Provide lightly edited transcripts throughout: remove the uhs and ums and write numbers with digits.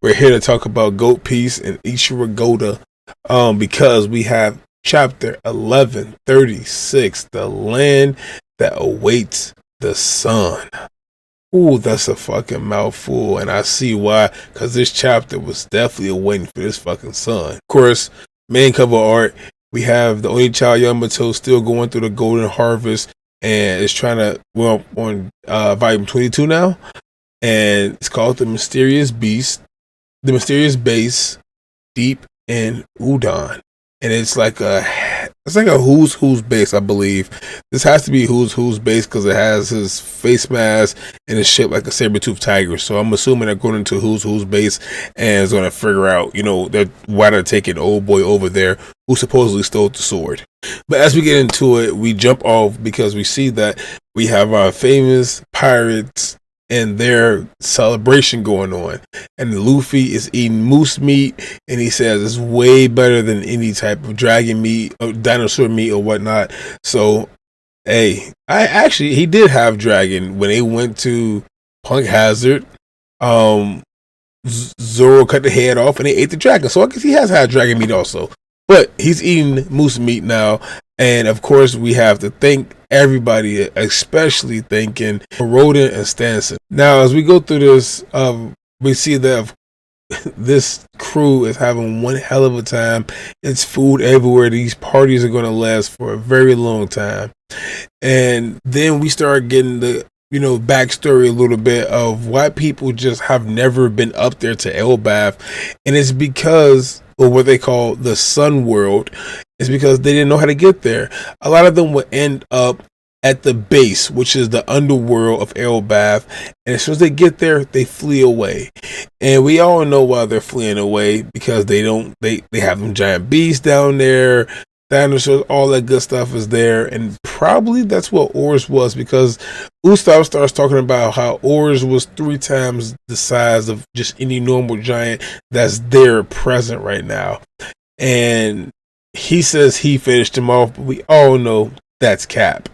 We're here to talk about Goat Piece and Ishira Goda, because we have chapter 1136, The Land That Awaits the Sun. Ooh, that's a fucking mouthful, and I see why, because this chapter was definitely waiting for this fucking sun. Of course, main cover art, we have the only child Yamato still going through the golden harvest, and is trying to, well, on volume 22 now, and it's called The Mysterious Beast. The Mysterious Base, deep in Udon, and it's like a who's base, I believe. This has to be who's base because it has his face mask and it's shaped like a saber-toothed tiger. So I'm assuming they're going into who's base and is going to figure out, why they're taking old boy over there who supposedly stole the sword. But as we get into it, we jump off because we see that we have our famous pirates and their celebration going on, and Luffy is eating moose meat, and he says it's way better than any type of dragon meat or dinosaur meat or whatnot. So, hey, he did have dragon when they went to Punk Hazard. Zoro cut the head off, and they ate the dragon. So I guess he has had dragon meat also, but he's eating moose meat now. And of course, we have to thank everybody, especially thanking Rodin and Stanson. Now, as we go through this, we see that this crew is having one hell of a time. It's food everywhere. These parties are going to last for a very long time. And then we start getting the backstory a little bit of why people just have never been up there to Elbaf. And it's because of what they call the Sun World. It's because they didn't know how to get there. A lot of them would end up at the base, which is the underworld of Elbaf, and as soon as they get there, they flee away. And we all know why they're fleeing away, because they have them giant beasts down there, dinosaurs, all that good stuff is there, and probably that's what Oars was, because Usopp starts talking about how Oars was 3 times the size of just any normal giant that's there present right now. And he says he finished him off, but we all know that's cap.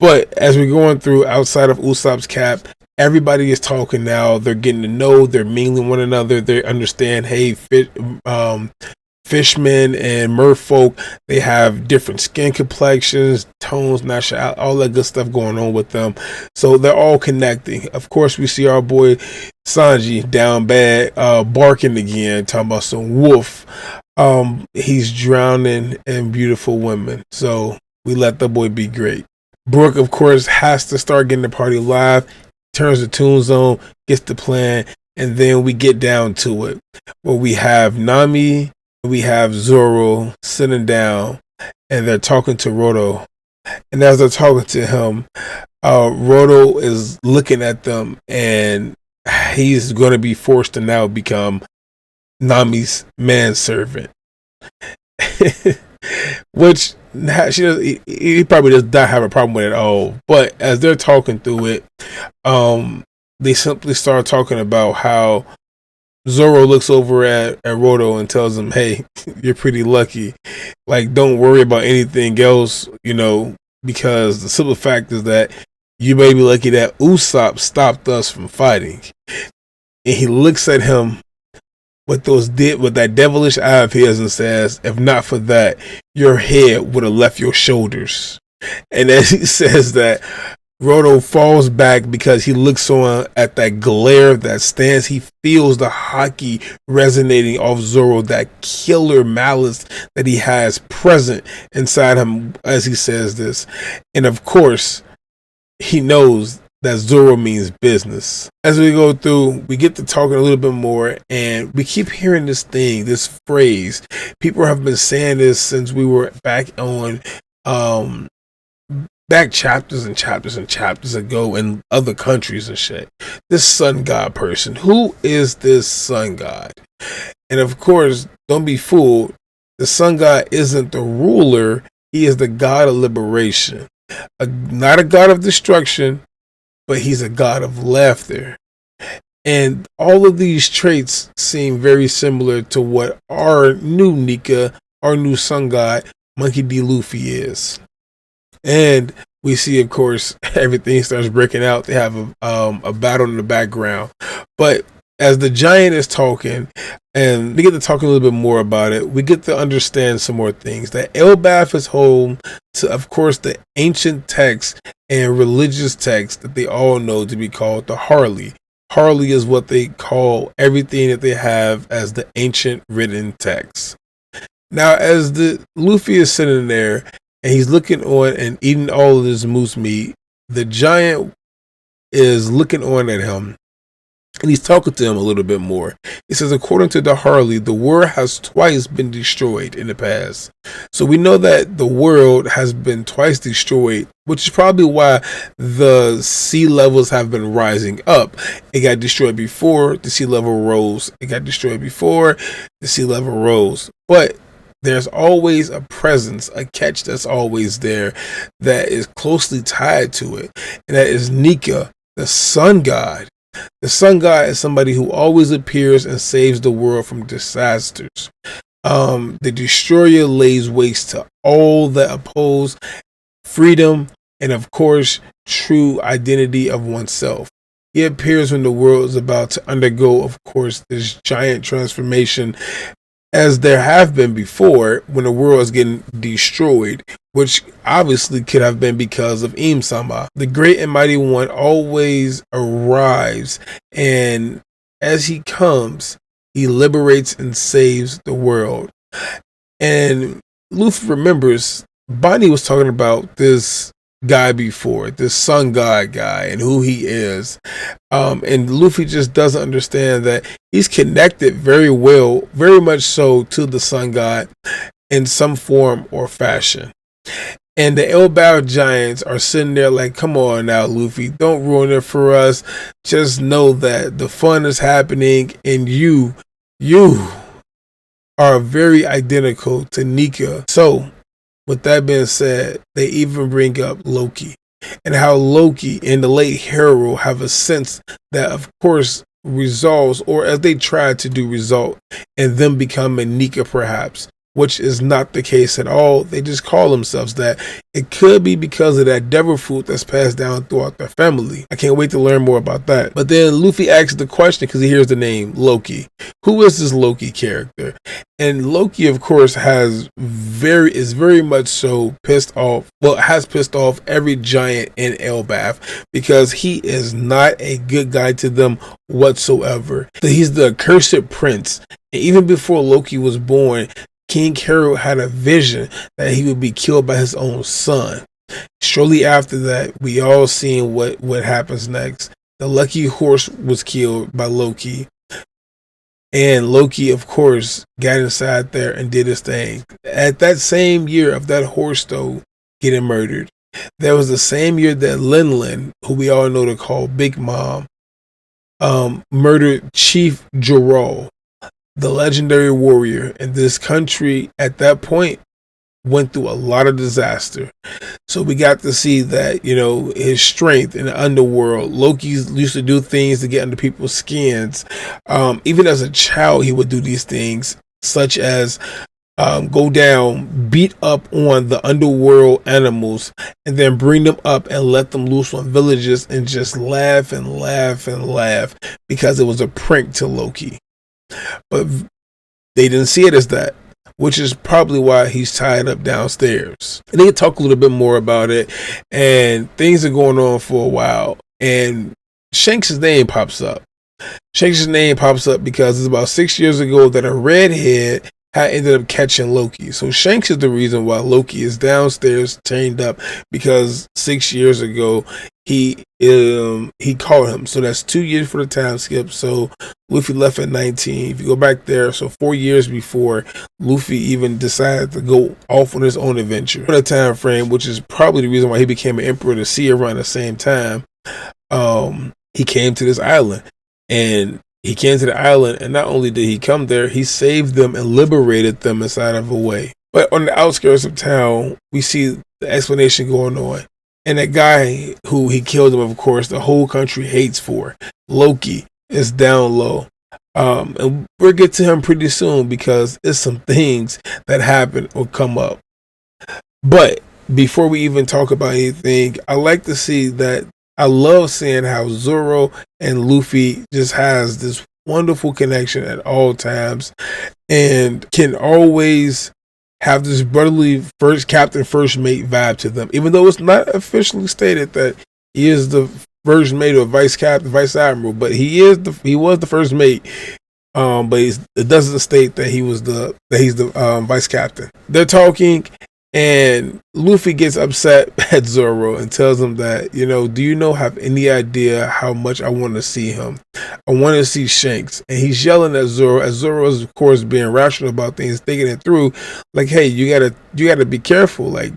But as we're going through outside of Usopp's cap, everybody is talking now. They're getting to know, they're mingling one another. They understand, hey, fishmen and merfolk, they have different skin complexions, tones, nationality, all that good stuff going on with them. So they're all connecting. Of course, we see our boy Sanji down bad, barking again, talking about some wolf. He's drowning in beautiful women. So we let the boy be great. Brooke, of course, has to start getting the party live, turns the tunes on, gets the plan, and then we get down to it. Where we have Nami, we have Zoro sitting down, and they're talking to Roto. And as they're talking to him, Roto is looking at them, and he's going to be forced to now become Nami's manservant. Which he probably does not have a problem with it at all. But as they're talking through it, they simply start talking about how Zoro looks over at Roto and tells him, hey, you're pretty lucky. Like, don't worry about anything else, because the simple fact is that you may be lucky that Usopp stopped us from fighting. And he looks at him with that devilish eye of his and says, if not for that, your head would have left your shoulders. And as he says that, Roto falls back because he looks on at that glare that stands. He feels the hockey resonating off Zoro, that killer malice that he has present inside him as he says this. And of course, he knows that Zoro means business. As we go through, we get to talking a little bit more, and we keep hearing this phrase. People have been saying this since we were back on, back chapters and chapters and chapters ago in other countries and shit. This sun god person. Who is this sun god? And of course, don't be fooled. The sun god isn't the ruler. He is the god of liberation. Not a god of destruction, but he's a god of laughter. And all of these traits seem very similar to what our new Nika, our new sun god, Monkey D. Luffy is. And we see, of course, everything starts breaking out. They have a battle in the background. But as the giant is talking, and we get to talk a little bit more about it, we get to understand some more things. That Elbaf is home to, of course, the ancient text and religious text that they all know to be called the Harley. Harley is what they call everything that they have as the ancient written text. Now, as the Luffy is sitting there and he's looking on and eating all of this moose meat, the giant is looking on at him. And he's talking to him a little bit more. He says, according to the Harley, the world has twice been destroyed in the past. So we know that the world has been twice destroyed, which is probably why the sea levels have been rising up. It got destroyed before the sea level rose. It got destroyed before the sea level rose. But there's always a presence, a catch that's always there that is closely tied to it. And that is Nika, the sun god. The sun god is somebody who always appears and saves the world from disasters. The destroyer lays waste to all that oppose freedom and, of course, true identity of oneself. He appears when the world is about to undergo, of course, this giant transformation, as there have been before when the world is getting destroyed, which obviously could have been because of Im-sama. The great and mighty one always arrives, and as he comes, he liberates and saves the world. And Luffy remembers Bonnie was talking about this guy before, this sun god guy, and who he is. And Luffy just doesn't understand that he's connected very well, very much so, to the sun god in some form or fashion. And the Elbow Giants are sitting there like, come on now, Luffy, don't ruin it for us. Just know that the fun is happening, and you are very identical to Nika. So, with that being said, they even bring up Loki and how Loki and the late hero have a sense that, of course, resolves, or as they try to do, result in them becoming Nika perhaps, which is not the case at all. They just call themselves that. It could be because of that devil fruit that's passed down throughout their family. I can't wait to learn more about that. But then Luffy asks the question because he hears the name Loki. Who is this Loki character? And Loki, of course, is very much so pissed off. Well, has pissed off every giant in Elbaf because he is not a good guy to them whatsoever. He's the accursed prince. And even before Loki was born, King Harold had a vision that he would be killed by his own son. Shortly after that, we all seen what happens next. The lucky horse was killed by Loki. And Loki, of course, got inside there and did his thing. At that same year of that horse, though, getting murdered, that was the same year that Lin, who we all know to call Big Mom, murdered Chief Jorol, the legendary warrior. And this country at that point went through a lot of disaster. So we got to see that, his strength in the underworld. Loki used to do things to get under people's skins. Even as a child, he would do these things, such as go down, beat up on the underworld animals, and then bring them up and let them loose on villages and just laugh and laugh and laugh because it was a prank to Loki. But they didn't see it as that, which is probably why he's tied up downstairs. And they talk a little bit more about it, and things are going on for a while, and Shanks' name pops up. Shanks' name pops up because it's about 6 years ago that a redhead had ended up catching Loki. So Shanks is the reason why Loki is downstairs chained up, because 6 years ago he caught him. So that's 2 years for the time skip. So Luffy left at 19. If you go back there, so 4 years before Luffy even decided to go off on his own adventure. For the time frame, which is probably the reason why he became an emperor to see around the same time, he came to this island. And he came to the island, and not only did he come there, he saved them and liberated them inside of a way. But on the outskirts of town, we see the explanation going on. And that guy who he killed him, of course, the whole country hates for, Loki, is down low. And we'll get to him pretty soon because it's some things that happen or come up. But before we even talk about anything, I like to see that I love seeing how Zoro and Luffy just has this wonderful connection at all times, and can always have this brotherly first captain, first mate vibe to them, even though it's not officially stated that he is the first mate or vice captain, vice admiral, but he was the first mate. But it doesn't state that he's the vice captain. They're talking, and Luffy gets upset at Zoro and tells him that, do you have any idea how much I want to see him? I want to see Shanks. And he's yelling at Zoro, as Zoro is, of course, being rational about things, thinking it through. Like, hey, you gotta be careful. Like,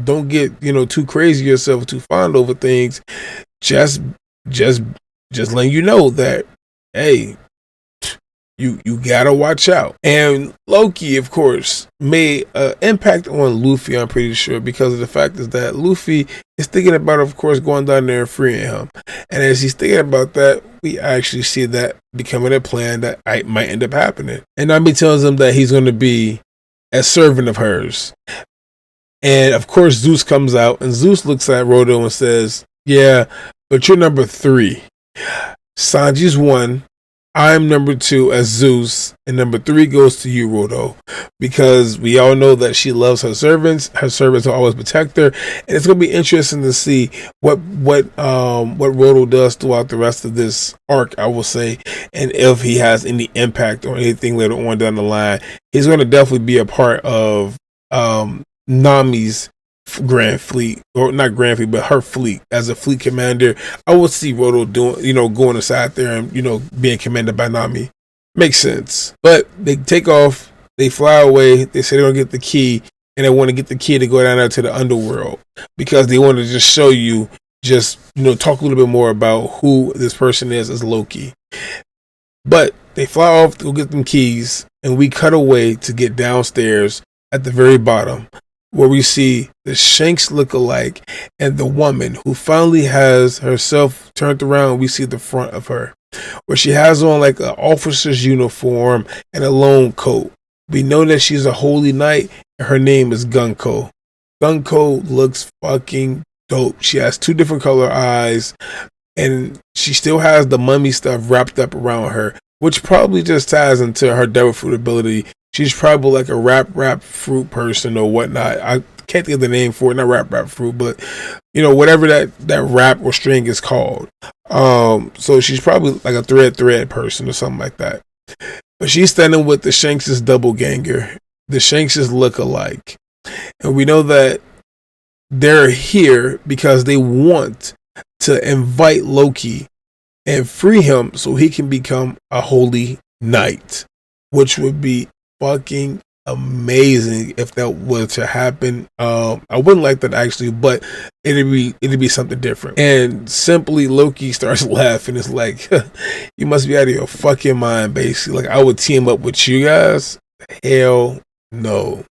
don't get, too crazy yourself, too fond over things. Just letting you know that, hey, you gotta watch out. And Loki, of course, made an impact on Luffy, I'm pretty sure, because of the fact is that Luffy is thinking about, of course, going down there and freeing him. And as he's thinking about that, we actually see that becoming a plan that might end up happening. And Nami tells him that he's going to be a servant of hers. And of course, Zeus comes out, and Zeus looks at Rodo and says, yeah, but you're number 3. Sanji's 1. I'm number 2 as Zeus, and number 3 goes to you, Rodo, because we all know that she loves her servants. Her servants will always protect her, and it's going to be interesting to see what Rodo does throughout the rest of this arc, I will say, and if he has any impact or anything later on down the line. He's going to definitely be a part of Nami's Grand Fleet, or not Grand Fleet, but her fleet as a fleet commander. I would see Rodo doing, going aside there and, being commanded by Nami. Makes sense. But they take off, they fly away, they say they're going to get the key, and they want to get the key to go down there to the underworld because they want to just show you, talk a little bit more about who this person is as Loki. But they fly off to go get them keys, and we cut away to get downstairs at the very bottom, where we see the Shanks look-alike and the woman who finally has herself turned around. We see the front of her, where she has on like an officer's uniform and a long coat. We know that she's a holy knight, and her name is Gunko. Gunko looks fucking dope. She has 2 different color eyes, and she still has the mummy stuff wrapped up around her, which probably just ties into her devil fruit ability. She's probably like a wrap fruit person or whatnot. I can't think of the name for it. Not wrap fruit, but whatever that wrap or string is called. So she's probably like a thread person or something like that. But she's standing with the Shanks' doppelganger. The Shanks' look-alike. And we know that they're here because they want to invite Loki and free him so he can become a holy knight, which would be fucking amazing if that were to happen. I wouldn't like that actually, but it'd be something different. And simply Loki starts laughing. It's like, you must be out of your fucking mind, basically. Like, I would team up with you guys? Hell no.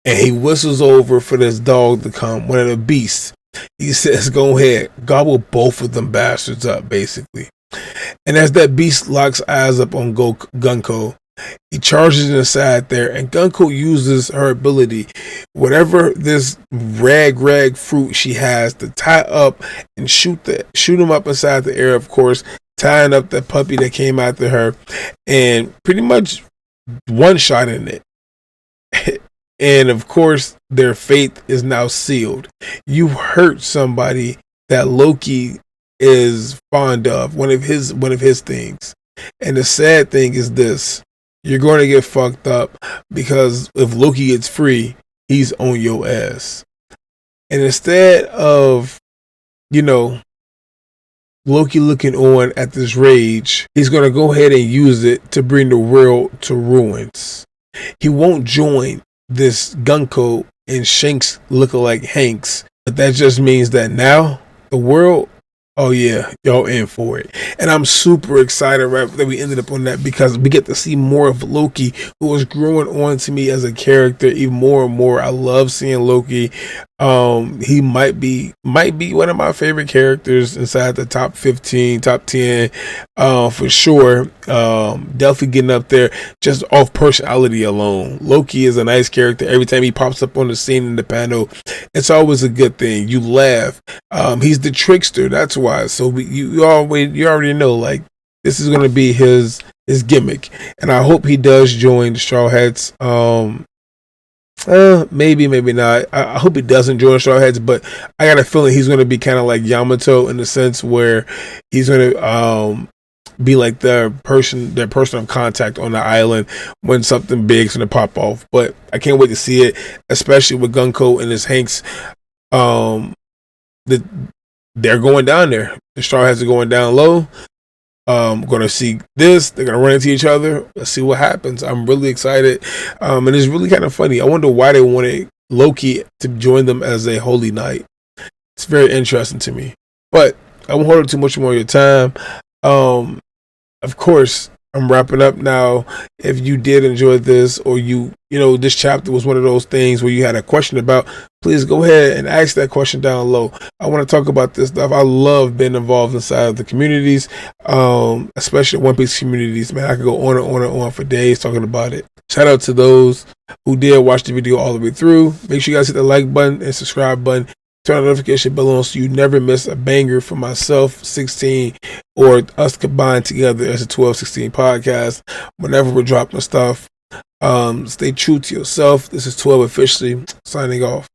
And he whistles over for this dog to come, one of the beasts. He says, go ahead, gobble both of them bastards up, basically. And as that beast locks eyes up on Gunko, he charges inside there, and Gunko uses her ability, whatever this rag fruit she has, to tie up and shoot him up inside the air, of course, tying up that puppy that came after her, and pretty much one shot in it. And of course, their fate is now sealed. You hurt somebody that Loki is fond of, one of his things. And the sad thing is this: you're going to get fucked up, because if Loki gets free, he's on your ass. And instead of, Loki looking on at this rage, he's going to go ahead and use it to bring the world to ruins. He won't join this Gunko and Shanks look-alike Hanks, but that just means that now the world, oh yeah, y'all in for it. And I'm super excited, right, that we ended up on that, because we get to see more of Loki, who is growing on to me as a character even more and more. I love seeing Loki. He might be one of my favorite characters inside the top 15, top 10, for sure. Definitely getting up there just off personality alone. Loki is a nice character. Every time he pops up on the scene in the panel, it's always a good thing. You laugh. He's the trickster. That's why. So you already know, like, this is going to be his gimmick, and I hope he does join the Straw Hats. Maybe, maybe not. I hope he doesn't join the Straw Hats, but I got a feeling he's going to be kind of like Yamato in the sense where he's going to be like their person of contact on the island when something big's going to pop off. But I can't wait to see it, especially with Gunko and his Hanks. They're going down there. The Straw Hats are going down low. Gonna see this. They're gonna run into each other. Let's see what happens. I'm really excited. And it's really kind of funny. I wonder why they wanted Loki to join them as a holy knight. It's very interesting to me. But I won't hold up too much more of your time. Of course, I'm wrapping up now. If you did enjoy this, or this chapter was one of those things where you had a question about, please go ahead and ask that question down low. I want to talk about this stuff. I love being involved inside of the communities, especially One Piece communities. Man, I could go on and on and on for days talking about it. Shout out to those who did watch the video all the way through. Make sure you guys hit the like button and subscribe button. Turn the notification bell on so you never miss a banger from myself, 16, or us combined together as a 1216 podcast. Whenever we're dropping stuff, stay true to yourself. This is 12 officially signing off.